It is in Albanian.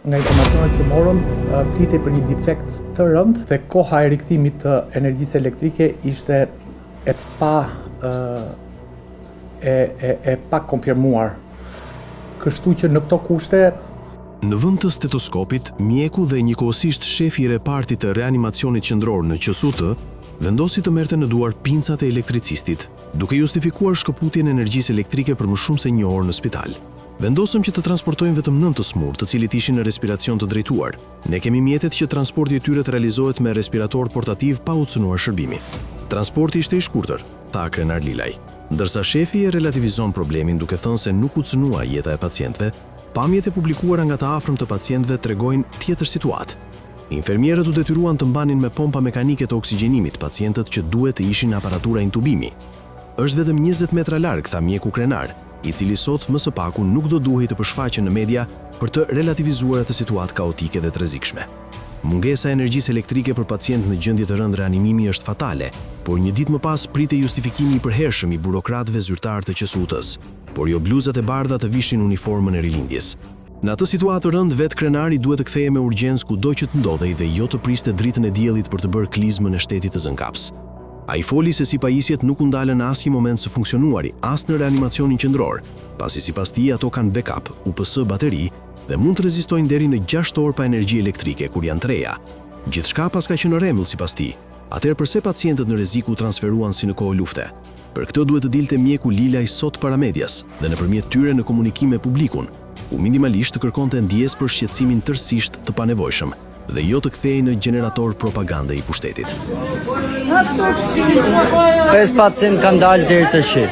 Nga informacionet që morëm, flitej për një defekt të rënd dhe koha e rikthimit të energjisë elektrike ishte e pa konfirmuar. Kështu që në këto kushte Në vend të stetoskopit, mjeku dhe njëkohësisht shefi i repartit të reanimacionit qendror në QSUT vendosi të merrte në duar pincat e elektricistit, duke justifikuar shkëputjen e energjisë elektrike për më shumë se një orë në spital. Vendosëm që të transportojnë vetëm 9 smur, të cilit ishin në respiracion të drejtuar. Ne kemi mjetet që transporti i tyre të realizohet me respirator portativ pa u cënuar shërbimi. Transporti ishte i shkurtër, tha krenar Lilaj. Ndërsa shefi e relativizon problemin duke thënë se nuk u cënua jeta e pacientëve, pamjet e publikuara nga të afërm të pacientëve tregojnë tjetër situatë. Infermierët u detyruan të mbanin me pompa mekanike të oksigjenimit pacientët që duhet të ishin aparatura intubimi. Është vetëm 20 metra larg, tha mjeku krenar, i cili sot më së paku nuk do duhej të përshfaqen në media për të relativizuar atë situatë kaotike dhe të rrezikshme. Mungesa e energjisë elektrike për pacient në gjendje të rëndë reanimimi është fatale, por një ditë më pas pritej justifikimi i përhershëm i burokratëve zyrtar të QSUT-s, por jo bluzat e bardha të vishin uniformën e rilindjes. Në atë situatë të rëndë, vetë krenari duhet të kthehej me urgjencë kudo që të ndodhej dhe jo të priste dritën e diellit për të bërë klizmën e shtetit të zënkaps. Ai foli se si pajisjet nuk u ndalën në asnjë moment së funksionuari, as në reanimacionin qendror, pasi sipas tij ato kanë backup, UPS bateri dhe mund të rezistojnë deri në 6 orë pa energji elektrike kur janë të reja. Gjithçka paska qenë në rregull sipas tij. Atëherë pse pacientët në rrezik u transferuan si në kohë lufte? Për këtë duhet të dilte mjeku Lilaj sot para medias dhe nëpërmjet tyre në komunikim me publikun, ku minimalisht të kërkonte ndjes për shqetësimin tërësisht të panevojshëm dhe jo të kthehej në gjenerator propagande i pushtetit. 5 pacient kanë dalë deri të shi.